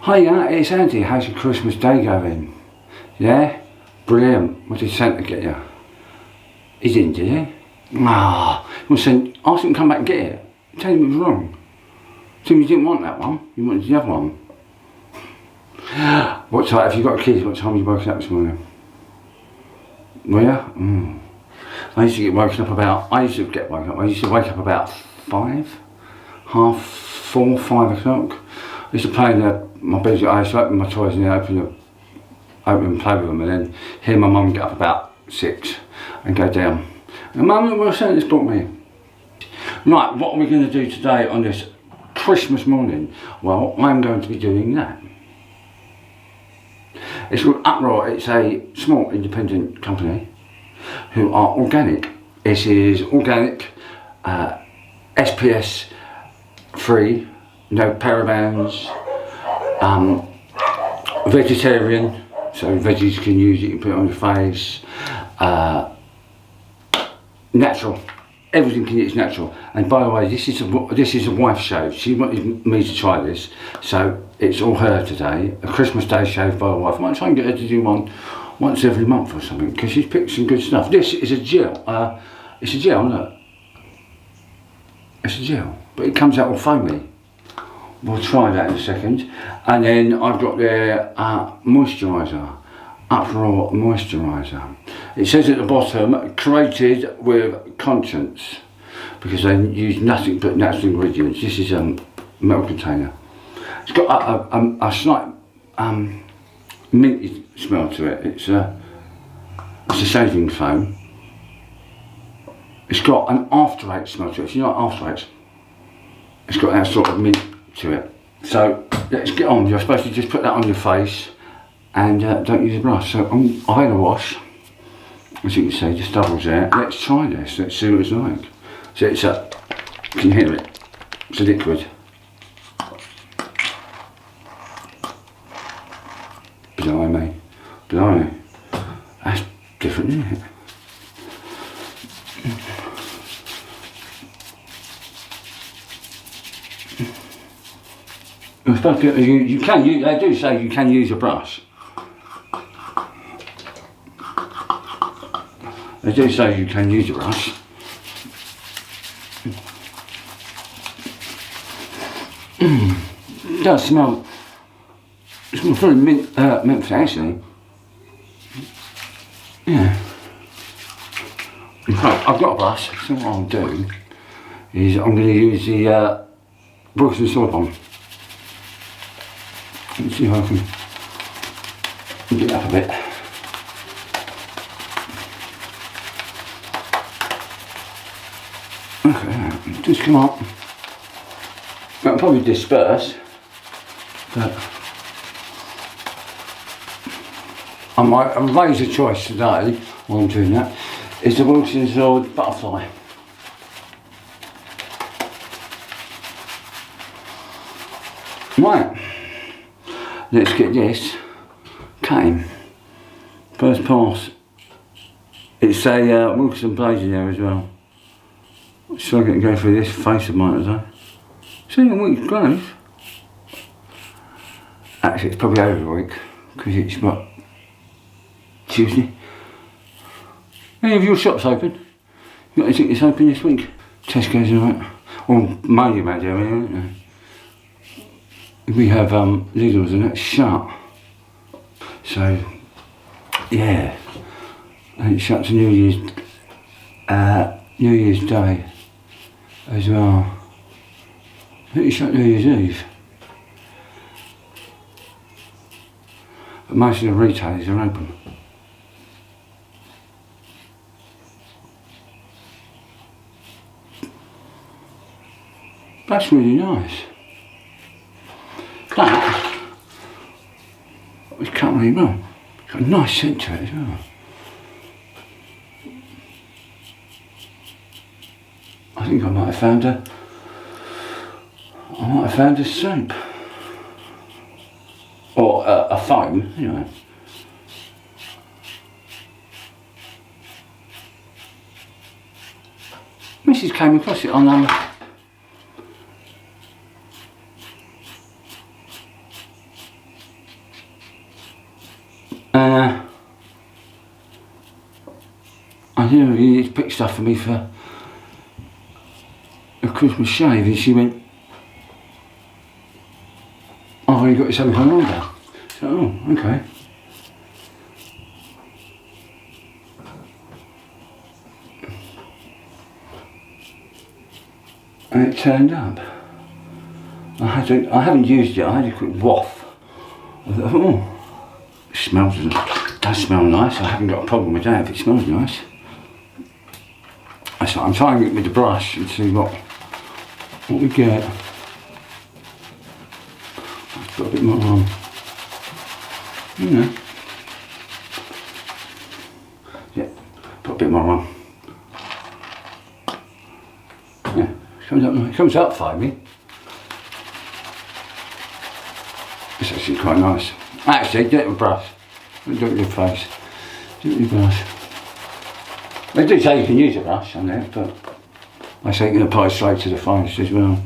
Hiya, it's Andy. How's your Christmas day going? Yeah? Brilliant. What did Santa get you? He didn't, did he? Ah, well, Santa, ask him to come back and get it. Tell him it was wrong. Tell him you didn't want that one. You wanted the other one. What time, have you got kids? What time were you woken up this morning? Were you? I used to get woken up about, I used to wake up about 5, half 4, 5 o'clock. I used to play in my bedroom. I used to open my toys and then open and play with them, and then hear my mum get up about 6 and go down. And Mum, what Santa's brought me? Right, what are we going to do today on this Christmas morning? Well, I'm going to be doing that. It's called Uproar. It's a small independent company who are organic. This is organic, SPS free, no parabens, vegetarian, so veggies can use it, you can put it on your face, natural, everything can is natural. And by the way, this is a wife shave. She wanted me to try this, so it's all her today. A Christmas day shave by a wife. I might try and get her to do one once every month or something, because she's picked some good stuff. This is a gel. It's a gel, look. It's a gel, but it comes out all foamy. We'll try that in a second. And then I've got their moisturiser, Uproar moisturiser. It says at the bottom, created with conscience, because they use nothing but natural ingredients. This is a metal container. It's got a slight minty smell to it. It's a shaving foam. It's got an after eight smell to it. If you like after eights, it's got that sort of mint to it. So let's get on. You're supposed to just put that on your face and don't use a brush. So I've had a wash, as you can see, just doubles there. Let's try this. Let's see what it's like. So it's a, you can hear it. It's a liquid. Blimey, blimey. That's different, isn't it? You can use, they do say you can use a brush. They do say you can use a brush. It does smell, it smells very mint actually. Yeah. In fact, I've got a brush, so what I'll do is I'm going to use the Wilkinson saw bomb. Let's see if I can get it up a bit. Okay, just come up. That'll probably disperse, but my razor choice today, while I'm doing that, is the Wilkinson saw butterfly. Right. Let's get this cutting. First pass. It's a Wilkinson blade in there as well. So I'm going to go through this face of mine today. It's only a week's growth. Actually, it's probably over a week because it's what, Tuesday. Any of your shops open? You got anything that's open this week? Tesco's and that. Or mainly around here, aren't they? We have Lidl's and that's shut. So yeah, and it shuts New Year's Day as well. I think it shut New Year's Eve. But most of the retailers are open. That's really nice. That was cut really well. It's got a nice scent to it as well. I think I might have found a soap. Or a foam, anyway. Mrs. came across it on And I knew you need to pick stuff for me for a Christmas shave, and she went, I've only got something on order. So, oh, okay. And it turned up. I haven't used it, I had a quick waft. I thought, oh, it does smell nice. I haven't got a problem with that if it smells nice. So I'm trying it with the brush and see what we get. Let's put a bit more on. You know. Yeah, put a bit more on. Yeah, comes up finely. It's actually quite nice. Actually, do it with a brush. Don't do it with your face. Do it with your brush. They do say you can use a brush on it, but I say you can apply straight to the face as well.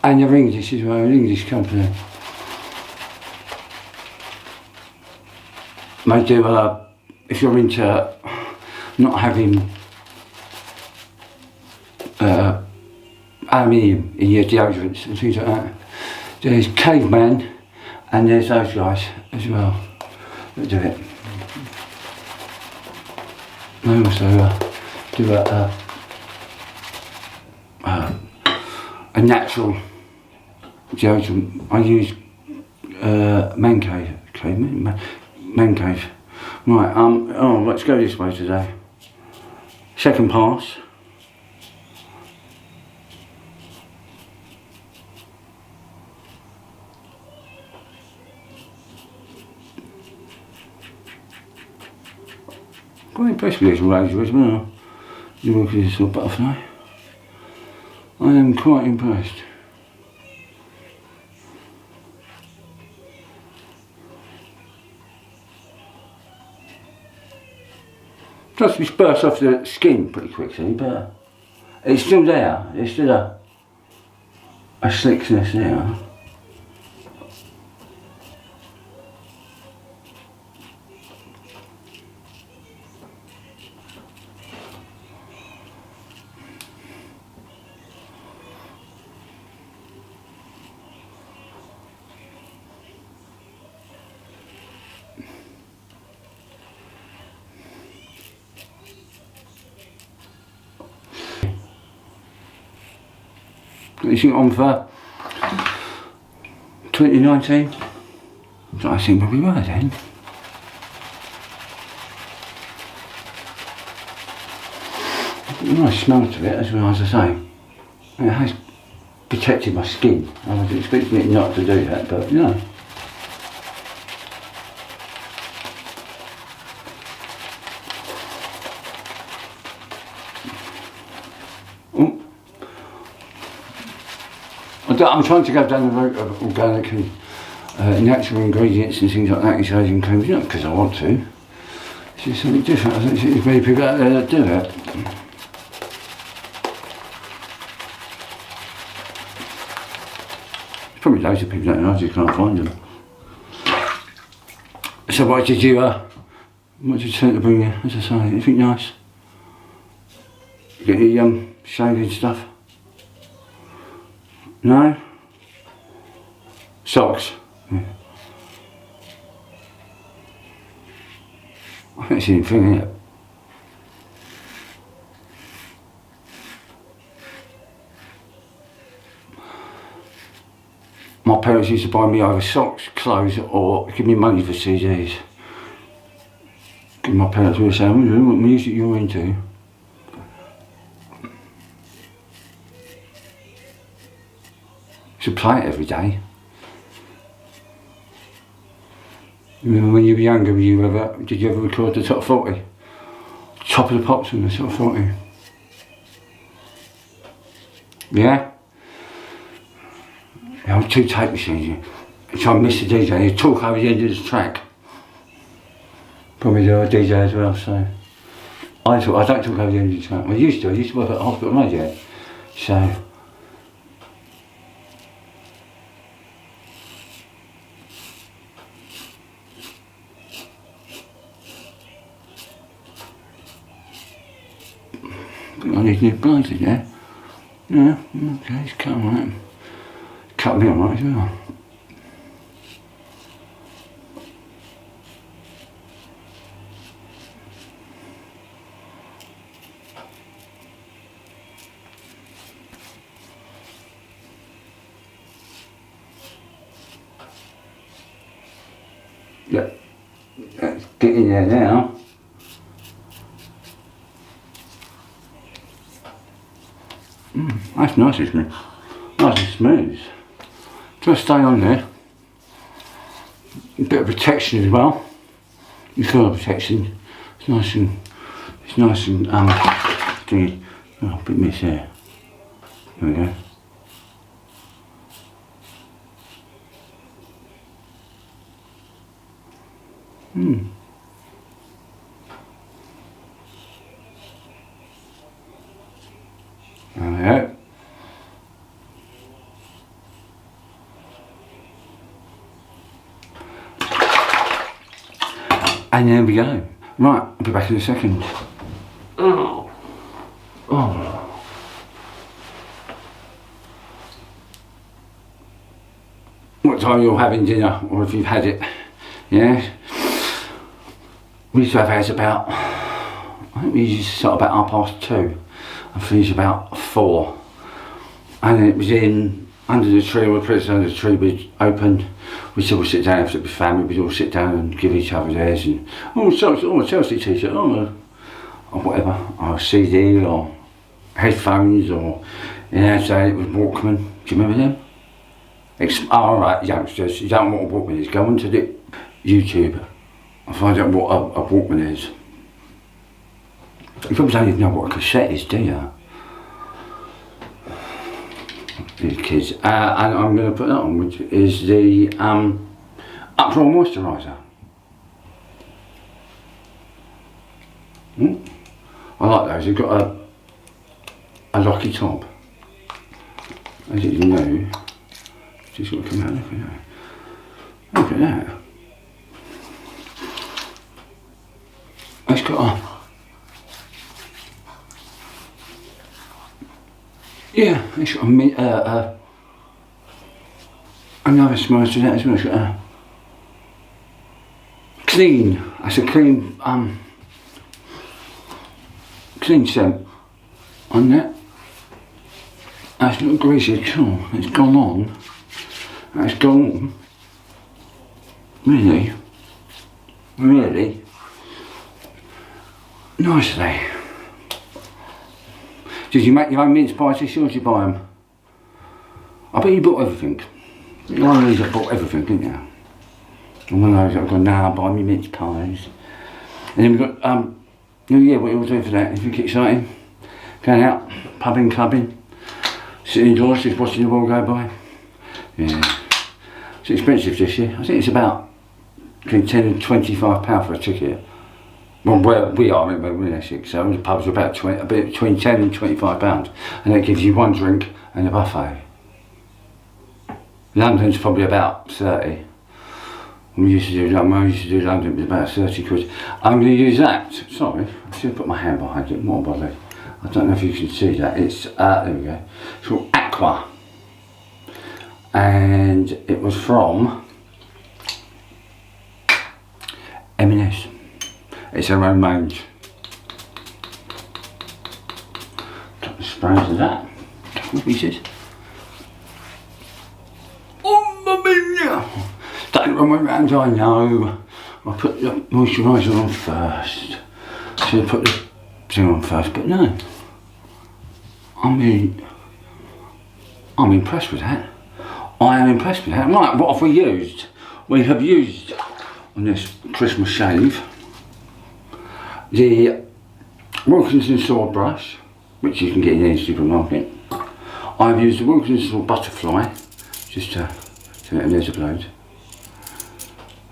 And they're English as well, an English company. They do, if you're into not having aluminium in your deodorants and things like that, there's Caveman and there's those guys as well that do it. They also do a natural deodorant. I use Man Cave. Right, oh, let's go this way today. Second pass. Quite impressed with this razor as well. You look at this little butterfly. I am quite impressed. Does disperse off the skin pretty quickly, but it's still there. There's still a slickness there. Is it on for 2019? So I think we were then. Nice smell to it as well, as I say. And it has protected my skin. I was expecting it not to do that, but no. I'm trying to go down the route of organic and natural ingredients and things like that in shaving creams, not because I want to. It's just something different. I don't think there's many people out there that do it. There's probably loads of people out there, I just can't find them. So what did you tend to bring you, as I say, anything nice? Get your shaving stuff? No? Socks? Yeah. I think it's the same thing, isn't it? My parents used to buy me either socks, clothes, or give me money for CDs. My parents were saying, what music you're into? Should play it every day. Remember when you were younger, did you ever record the top 40? Top of the pops in the top 40. Yeah? I have 2 tape machines. So I miss the DJ, you talk over the end of the track. Probably the DJ as well, so. I don't talk over the end of the track. I used to work at hospital radio. So. new blades in there. Yeah, okay, it's cut alright. Cut me alright as well. Yep, let's get in there now. That's nice, isn't it? Nice and smooth. Just stay on there. A bit of protection as well. You feel the protection. It's nice and thingy. Oh, a bit miss there. There we go. There we go. And there we go. Right, I'll be back in a second. Oh. What time you're having dinner, or if you've had it, yeah? We used to have ours about, I think we used to start about 2:30 and finish about 4. And it was in, under the tree, we put it under the tree, we'd open, we'd all sit down after the family, we'd all sit down and give each other theirs and, a Chelsea t-shirt, or whatever, or a CD, or headphones, or, you know, so it was Walkman. Do you remember them? Alright, youngsters, you don't know what a Walkman is, go onto the YouTube and find out what a Walkman is. You probably don't even know what a cassette is, do you? These kids. And I'm going to put that on, which is the Uproar Moisturiser. I like those, they've got a locky top. As you know, just got to come out, look at that. Look at that. It's got a, yeah, it's got another smell to that as well. It's got a clean, that's a clean, clean scent on that. That's not greasy at all. It's gone on. That's gone on. Really, really nicely. Did you make your own mince pies this year, or did you buy them? I bet you bought everything. One of these I bought everything, didn't you? And one of those I've gone, now buy me mince pies. And then we've got, New Year, what you all doing for that? Anything exciting? Going out, pubbing, clubbing, sitting indoors, just watching the world go by. Yeah. It's expensive this year. I think it's about between £10 and £25 for a ticket. Well, where we are, we're in Essex, so the pubs are about between £10 and £25, and that gives you one drink and a buffet. London's probably about 30. I used to do London, it was about 30 quid. I'm going to use that. Sorry, I should have put my hand behind it, more bodily. I don't know if you can see that. It's, there we go. It's called Aqua. And it was from M&S. It's their own range. Got the sprays of that. Couple of pieces. Oh, mamma! Don't run around, I know. I put the moisturiser on first. Should have put the thing on first, but no. I'm impressed with that. I am impressed with that. Right, what have we used? We have used on this Christmas shave the Wilkinson sword brush, which you can get in any supermarket. I've used the Wilkinson sword butterfly, just to let there's a load.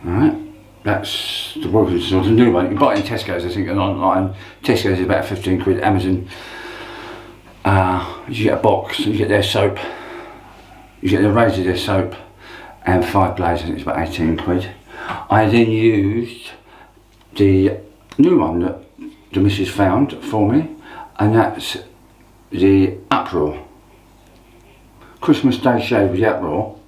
Alright, that's the Wilkinson sword, the new one. You can buy it in Tesco's, I think, and online. Tesco's is about 15 quid, Amazon. You get a box, you get their soap, you get the razor, their soap, and 5 blades, I think it's about 18 quid. I then used the new one that the missus found for me, and that's the Uproar Christmas Day shave with the Uproar.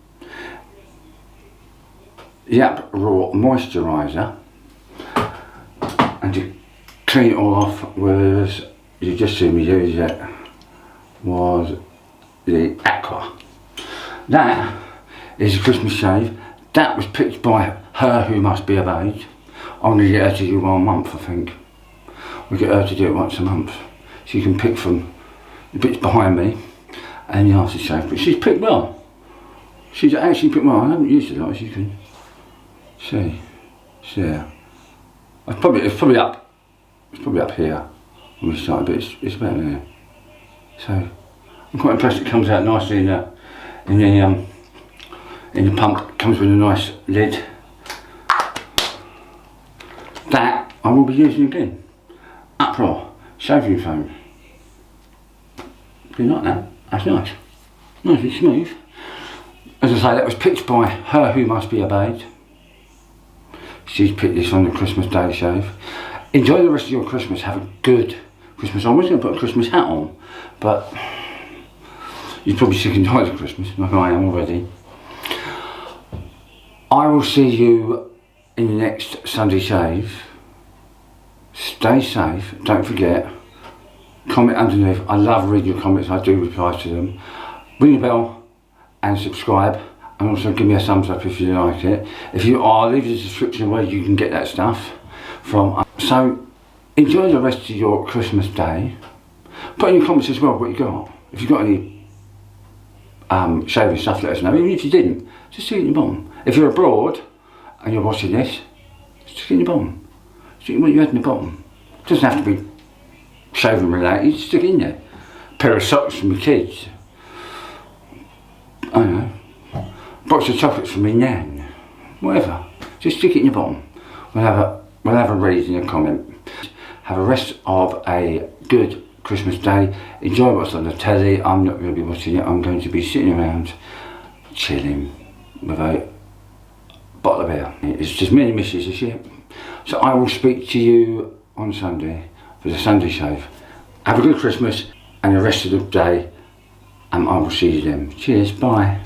The Uproar moisturiser, and to clean it all off was, you just see me use it, was the Aqua. That is a Christmas shave. That was picked by her who must be of age. I'm going to get her to do 1 month, I think. We'll get her to do it once a month. She can pick from the bits behind me and the aftershave, but she's picked well. She's actually picked well. I haven't used it a lot, as you can see. Yeah. It's probably up here when we started, but it's about there. So I'm quite impressed. It comes out nicely in the pump. It comes with a nice lid. That I will be using again. Uproar shaving foam. Do you like that? That's nice. Nice and smooth. As I say, that was picked by her who must be of age. She's picked this on the Christmas Day shave. Enjoy the rest of your Christmas. Have a good Christmas. I was going to put a Christmas hat on, but you're probably sick and tired of Christmas, like I am already. I will see you in the next Sunday shave. Stay safe. Don't forget, comment underneath. I love reading your comments. I do reply to them. Ring the bell and subscribe, and also give me a thumbs up if you like it. If you are, leave a description where you can get that stuff from. So enjoy the rest of your Christmas day. Put in your comments as well what you got. If you've got any shaving stuff, let us know. Even if you didn't, just stick it in your bottom. If you're abroad and you're watching this, stick it in your bottom. Stick what you had in the bottom. It doesn't have to be shaving related, stick it in there. A pair of socks from your kids. I don't know. Box of chocolates from me nan. Whatever. Just stick it in your bottom. We'll have a read in a comment. Have a rest of a good Christmas day. Enjoy what's on the telly. I'm not going to be watching it. I'm going to be sitting around chilling with a bottle of beer. It's just me and Mrs. this year. So I will speak to you on Sunday for the Sunday shave. Have a good Christmas and the rest of the day, and I will see you then. Cheers, bye.